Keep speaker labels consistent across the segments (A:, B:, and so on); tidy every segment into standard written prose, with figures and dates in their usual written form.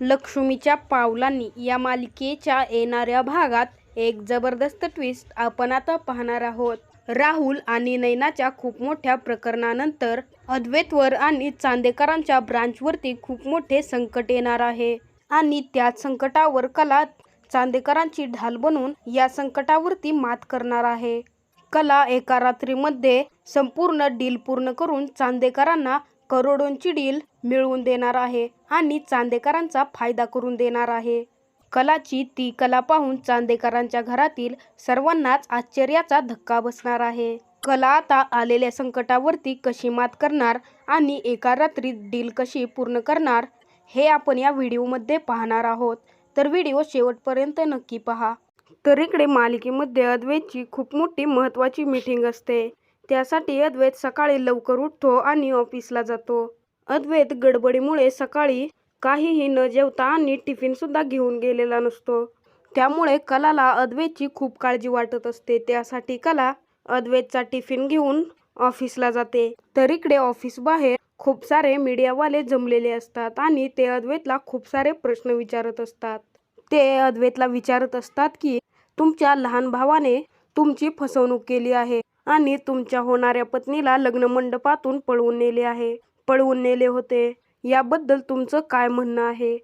A: लक्ष्मीच्या पावलांनी या मालिकेच्या येणाऱ्या भागात एक जबरदस्त ट्विस्ट आपण आता पाहणार आहोत. राहुल आणि नैनाच्या खूप मोठ्या प्रकरणानंतर अद्वैतवर आणि चांदेकरांच्या ब्रांचवरती खूप मोठे संकट येणार आहे आणि त्याच संकटावर कला चांदेकरांची ढाल बनून या संकटावरती मात करणार आहे. कला एका रात्रीमध्ये संपूर्ण डील पूर्ण करून चांदेकरांना करोडोंची डील मिळवून देणार आहे आणि चांदेकरांचा फायदा करून देणार आहे. कलाची ती कला पाहून चांदेकरांच्या घरातील सर्वांनाच आश्चर्याचा धक्का बसणार आहे. कला आता आलेल्या संकटावरती कशी मात करणार आणि एका रात्रीत डील कशी पूर्ण करणार हे आपण या व्हिडिओमध्ये पाहणार आहोत. तर व्हिडिओ शेवटपर्यंत नक्की पहा. तर इकडे मालिकेमध्ये अद्वैतची खूप मोठी महत्त्वाची मीटिंग असते. त्यासाठी अद्वैत सकाळी लवकर उठतो आणि ऑफिसला जातो. अद्वैत गडबडीमुळे सकाळी काहीही न जेवता आणि टिफिन सुद्धा घेऊन गेलेला नसतो. त्यामुळे कलाला अद्वैतची खूप काळजी वाटत असते. त्यासाठी कला अद्वैतचा टिफिन घेऊन ऑफिसला जाते. तर इकडे ऑफिस बाहेर खूप सारे मीडियावाले जमलेले असतात आणि ते अद्वैतला खूप सारे प्रश्न विचारत असतात. ते अद्वैतला विचारत असतात की तुमच्या लहान भावाने तुमची फसवणूक केली आहे आणि तुमच्या होणाऱ्या पत्नीला लग्न मंडपातून पळवून नेले होते. याबद्दल तुमचं काय म्हणणं आहे?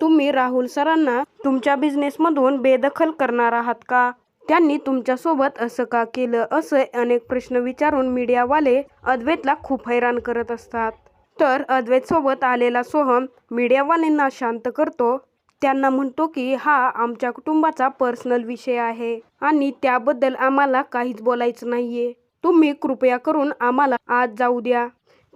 A: तुम्ही राहुल सरांना तुमच्या बिझनेसमधून बेदखल करणार आहात का? त्यांनी तुमच्यासोबत असं का केलं? असे अनेक प्रश्न विचारून मीडियावाले अद्वैतला खूप हैराण करत असतात. तर अद्वैत सोबत आलेला सोहम मीडियावाल्यांना शांत करतो. त्यांना म्हणतो की हा आमच्या कुटुंबाचा पर्सनल विषय आहे आणि त्याबद्दल आम्हाला काहीच बोलायचं नाहीये. तुम्ही कृपया करून आम्हाला आज जाऊ द्या.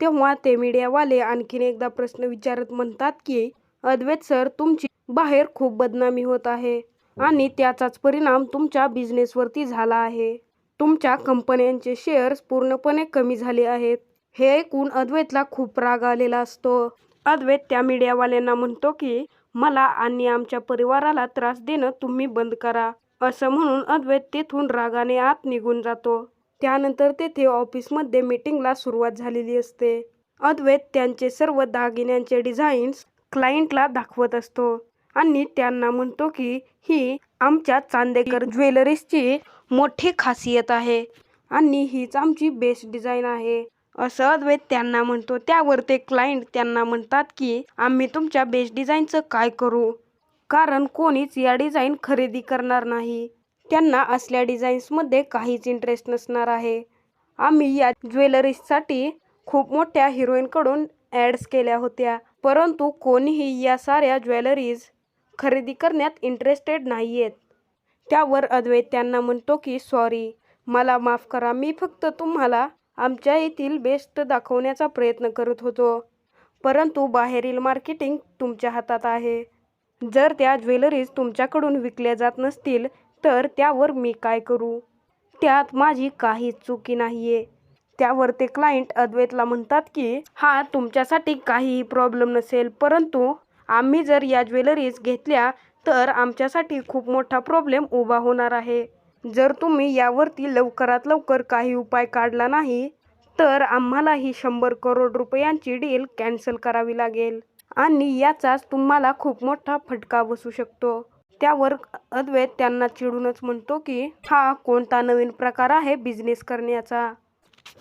A: तेव्हा ते मीडियावाले आणखीन एकदा प्रश्न विचारत म्हणतात की अद्वैत सर, तुमची बाहेर खूप बदनामी होत आहे आणि त्याचाच परिणाम तुमच्या बिझनेसवरती झाला आहे. तुमच्या कंपन्यांचे शेअर्स पूर्णपणे कमी झाले आहेत. हे ऐकून अद्वैतला खूप राग आलेला असतो. अद्वैत त्या मीडियावाल्यांना म्हणतो की मला आणि आमच्या परिवाराला त्रास देणं तुम्ही बंद करा. असं म्हणून अद्वैत तेथून रागाने आत निघून जातो. त्यानंतर तेथे ऑफिसमध्ये मीटिंगला सुरुवात झालेली असते. अद्वैत त्यांचे सर्व दागिन्यांचे डिझाईन्स क्लायंटला दाखवत असतो आणि त्यांना म्हणतो की ही आमच्या चांदेकर ज्वेलरीजची मोठी खासियत आहे आणि हीच आमची बेस्ट डिझाईन आहे असं अद्वैत त्यांना म्हणतो. त्यावर ते क्लायंट त्यांना म्हणतात की आम्ही तुमच्या बेस्ट डिझाईनचं काय करू, कारण कोणीच या डिझाईन खरेदी करणार नाही. त्यांना असल्या डिझाईन्समध्ये काहीच इंटरेस्ट नसणार आहे. आम्ही या ज्वेलरीजसाठी खूप मोठ्या हिरोईनकडून ॲड्स केल्या होत्या, परंतु कोणीही या साऱ्या ज्वेलरीज खरेदी करण्यात इंटरेस्टेड नाहीयेत. त्यावर अद्वैत त्यांना म्हणतो की सॉरी, मला माफ करा. मी फक्त तुम्हाला आमच्या येथील बेस्ट दाखवण्याचा प्रयत्न करत होतो, परंतु बाहेरील मार्केटिंग तुमच्या हातात आहे. जर त्या ज्वेलरीज तुमच्याकडून विकल्या जात नसतील तर त्यावर मी काय करू? त्यात माझी काहीच चुकी नाहीये. त्यावर ते क्लायंट अद्वैतला म्हणतात की हा तुमच्यासाठी काहीही प्रॉब्लेम नसेल, परंतु आम्ही जर या ज्वेलरीज घेतल्या तर आमच्यासाठी खूप मोठा प्रॉब्लेम उभा होणार आहे. जर तुम्ही यावरती लवकरात लवकर काही उपाय काढला नाही तर आम्हाला ही 100 करोड रुपयांची डील कॅन्सल करावी लागेल आणि याचाच तुम्हाला खूप मोठा फटका बसू शकतो. त्यावर अद्वैत त्यांना चिडूनच म्हणतो की हा कोणता नवीन प्रकार आहे बिझनेस करण्याचा.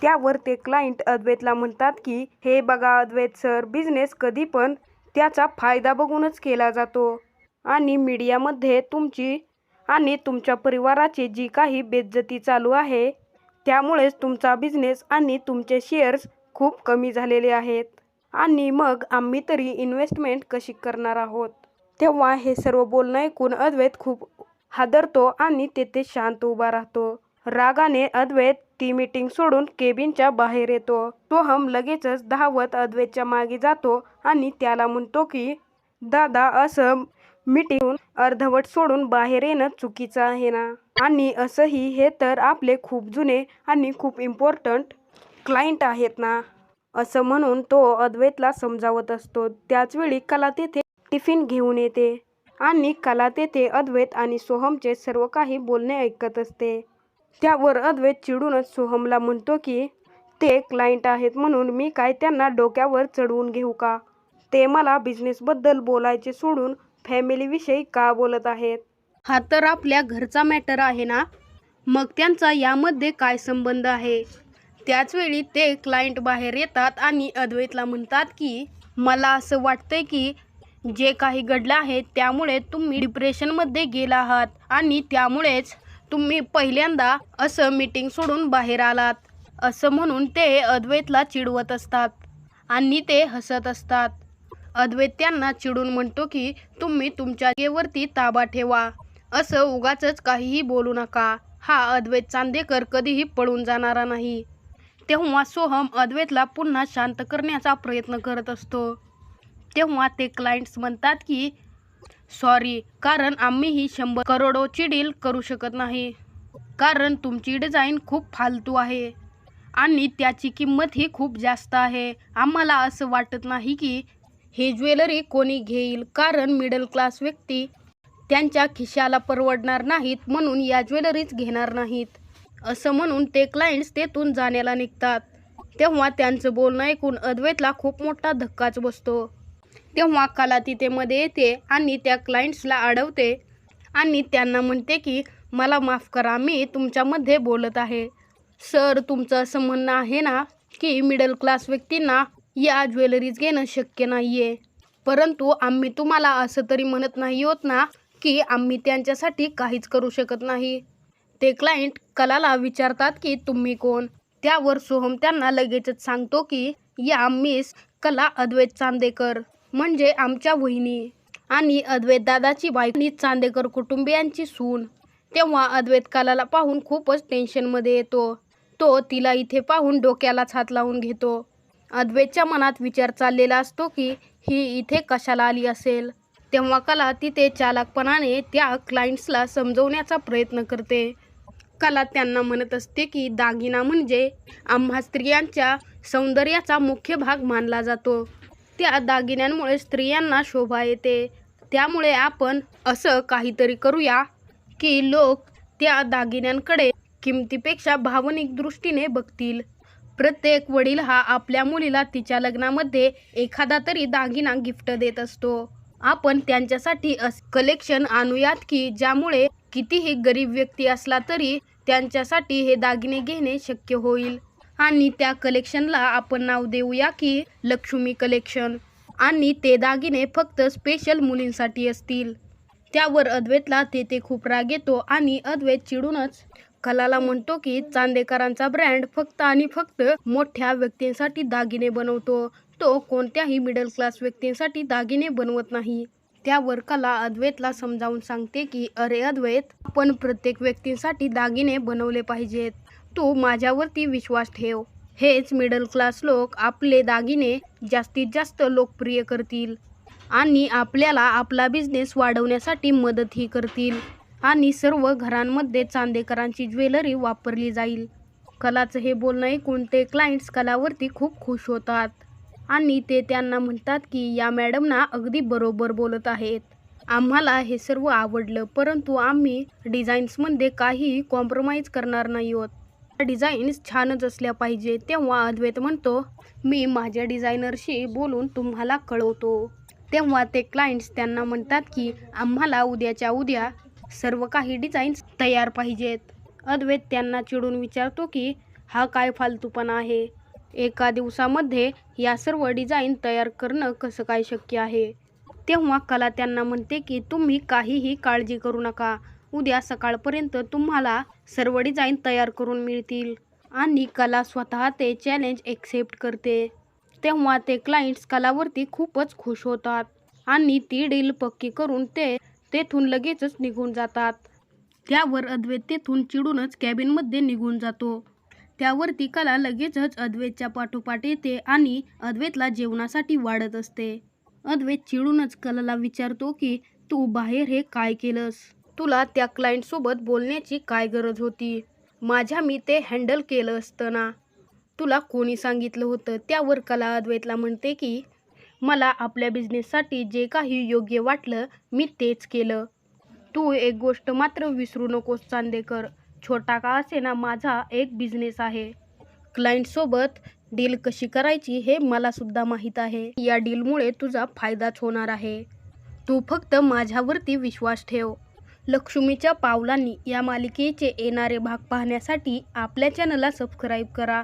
A: त्यावर ते क्लायंट अद्वैतला म्हणतात की हे बघा अद्वैत सर, बिझनेस कधी पण त्याचा फायदा बघूनच केला जातो आणि मीडियामध्ये तुमची आणि तुमच्या परिवाराची जी काही बेइज्जती चालू आहे त्यामुळेच तुमचा बिझनेस आणि तुमचे शेअर्स खूप कमी झालेले आहेत आणि मग आम्ही तरी इन्व्हेस्टमेंट कशी करणार आहोत. तेव्हा हे सर्व बोलणं ऐकून अद्वैत खूप हादरतो आणि तेथे शांत उभा राहतो. रागाने अद्वैत ती मीटिंग सोडून केबिनच्या बाहेर येतो. सोहम लगेचच धावत अद्वैतच्या मागे जातो आणि त्याला म्हणतो की दादा, असं मीटिंग अर्धवट सोडून बाहेर येणं चुकीचं आहे ना, आणि असंही हे तर आपले खूप जुने आणि खूप इम्पॉर्टंट क्लायंट आहेत ना. असं म्हणून तो अद्वैतला समजावत असतो. त्याचवेळी कला तेथे टिफिन घेऊन येते आणि कला तेथे अद्वैत आणि सोहमचे सर्व काही बोलणे ऐकत असते. त्यावर अद्वैत चिडूनच सोहमला म्हणतो की ते क्लायंट आहेत म्हणून मी काय त्यांना डोक्यावर चढवून घेऊ का? ते मला बिझनेसबद्दल बोलायचे सोडून फॅमिलीविषयी का बोलत आहेत? हा तर आपल्या घरचा मॅटर आहे ना, मग त्यांचा यामध्ये काय संबंध आहे? त्याचवेळी ते क्लायंट बाहेर येतात आणि अद्वैतला म्हणतात की मला असं वाटतंय की जे काही घडलं आहे त्यामुळे तुम्ही डिप्रेशनमध्ये गेला आहात आणि त्यामुळेच तुम्ही पहिल्यांदा असं मीटिंग सोडून बाहेर आलात, असं म्हणून ते अद्वैतला चिडवत असतात आणि ते हसत असतात. अद्वैत त्यांना चिडून म्हणतो की तुम्ही तुमच्या जागेवरती ताबा ठेवा, असं उगाचच काहीही बोलू नका. हा अद्वैत चांदेकर कधीही पळून जाणारा नाही. तेव्हा सोहम अद्वैतला पुन्हा शांत करण्याचा प्रयत्न करत असतो. तेव्हा ते क्लायंट्स म्हणतात की सॉरी, कारण आम्हीही 100 करोडोची डील करू शकत नाही, कारण तुमची डिझाईन खूप फालतू आहे आणि त्याची किंमतही खूप जास्त आहे. आम्हाला असं वाटत नाही की हे ज्वेलरी कोणी घेईल, कारण मिडल क्लास व्यक्ती त्यांच्या खिशाला परवडणार नाहीत म्हणून या ज्वेलरीज घेणार नाहीत, असं म्हणून ते क्लायंट्स तेथून जाण्याला निघतात. तेव्हा त्यांचं बोलणं ऐकून अद्वैतला खूप मोठा धक्काच बसतो. तेव्हा कला तिथे मध्ये येते आणि त्या क्लायंट्सला अडवते आणि त्यांना म्हणते की मला माफ करा, मी तुमच्यामध्ये बोलत आहे. सर, तुमचं असं म्हणणं आहे ना की मिडल क्लास व्यक्तींना या ज्वेलरीज घेणं शक्य नाही आहे, परंतु आम्ही तुम्हाला असं तरी म्हणत नाही आहोत ना की आम्ही त्यांच्यासाठी काहीच करू शकत नाही. ते क्लायंट कलाला विचारतात की तुम्ही कोण? त्यावर सोहम त्यांना लगेचच सांगतो की या मिस कला अद्वैत चांदेकर, म्हणजे आमच्या वहिनी आणि अद्वैत दादाची बायको, चांदेकर कुटुंबियांची सून. तेव्हा अद्वैत कलाला पाहून खूपच टेन्शनमध्ये येतो. तो तिला इथे पाहून डोक्यालाच हात लावून घेतो. अद्वैतच्या मनात विचार चाललेला असतो की ही इथे कशाला आली असेल. तेव्हा कला तिथे चालाकपणाने त्या क्लायंट्सला समजवण्याचा प्रयत्न करते. कला त्यांना म्हणत असते की दागिना म्हणजे आम्हा स्त्रियांच्या सौंदर्याचा मुख्य भाग मानला जातो. त्या दागिन्यांमुळे स्त्रियांना शोभा येते. त्यामुळे आपण असं काहीतरी करूया की लोक त्या दागिन्यांकडे किमतीपेक्षा भावनिक दृष्टीने बघतील. प्रत्येक वडील हा आपल्या मुलीला तिच्या लग्नामध्ये एखादा तरी दागिना गिफ्ट देत असतो. आपण त्यांच्यासाठी असं कलेक्शन आणूयात की ज्यामुळे कितीही गरीब व्यक्ती असला तरी त्यांच्यासाठी हे दागिने घेणे शक्य होईल. आणि त्या कलेक्शनला आपण नाव देऊया की लक्ष्मी कलेक्शन, आणि ते दागिने फक्त स्पेशल मुलींसाठी असतील. त्यावर अद्वैतला तेथे खूप राग येतो आणि अद्वैत चिडूनच कलाला म्हणतो की चांदेकरांचा ब्रँड फक्त आणि फक्त मोठ्या व्यक्तींसाठी दागिने बनवतो, तो कोणत्याही मिडल क्लास व्यक्तींसाठी दागिने बनवत नाही. त्यावर कला अद्वैतला समजावून सांगते की अरे अद्वैत, आपण प्रत्येक व्यक्तींसाठी दागिने बनवले पाहिजेत. तू माझ्यावरती विश्वास ठेव. हेच मिडल क्लास लोक आपले दागिने जास्तीत जास्त लोकप्रिय करतील आणि आपल्याला आपला बिझनेस वाढवण्यासाठी मदतही करतील आणि सर्व घरांमध्ये चांदेकरांची ज्वेलरी वापरली जाईल. कलाचं हे बोलणं ऐकून ते क्लायंट्स कलावरती खूप खुश होतात आणि ते त्यांना म्हणतात की या मॅडमना अगदी बरोबर बोलत आहेत. आम्हाला हे सर्व आवडलं, परंतु आम्ही डिझाईन्समध्ये काहीही कॉम्प्रोमाइज करणार नाही आहोत. डिझाईन्स छानच असल्या पाहिजे. तेव्हा अद्वैत म्हणतो मी माझ्या डिझायनरशी बोलून तुम्हाला कळवतो. तेव्हा ते क्लायंट्स त्यांना म्हणतात की आम्हाला उद्याच्या उद्या सर्व काही डिझाईन्स तयार पाहिजेत. अद्वैत त्यांना चिडून विचारतो की हा काय फालतूपणा आहे, एका दिवसामध्ये या सर्व डिझाईन तयार करणं कसं काय शक्य आहे. तेव्हा कला त्यांना म्हणते की तुम्ही काहीही काळजी करू नका, उद्या सकाळपर्यंत तुम्हाला सर्व डिझाईन तयार करून मिळतील. आणि कला स्वतः ते चॅलेंज एक्सेप्ट करते. तेव्हा ते क्लायंट्स कलावरती खूपच खुश होतात आणि ती डील पक्की करून ते तेथून लगेचच निघून जातात. त्यावर अद्वैत तेथून चिडूनच कॅबिनमध्ये निघून जातो. त्यावरती कला लगेचच अद्वैतच्या पाठोपाठ येते आणि अद्वैतला जेवणासाठी वाढत असते. अद्वैत चिडूनच कलाला विचारतो की तू बाहेर हे काय केलंस, तुला त्या क्लायंटसोबत बोलण्याची काय गरज होती, माझ्या मी ते हँडल केलं असतं ना, तुला कोणी सांगितलं होतं. त्यावर कला अद्वैतला म्हणते की मला आपल्या बिझनेससाठी जे काही योग्य वाटलं मी तेच केलं. तू एक गोष्ट मात्र विसरू नकोस चांदेकर, छोटा का असेना माझा एक बिझनेस आहे. क्लायंटसोबत डील कशी करायची हे मला सुद्धा माहीत आहे. या डीलमुळे तुझा फायदाच होणार आहे. तू फक्त माझ्यावरती विश्वास ठेव. लक्ष्मीच्या पावलांनी या मालिकेचे येणारे भाग पाहण्यासाठी आपल्या चॅनलला सबस्क्राईब करा.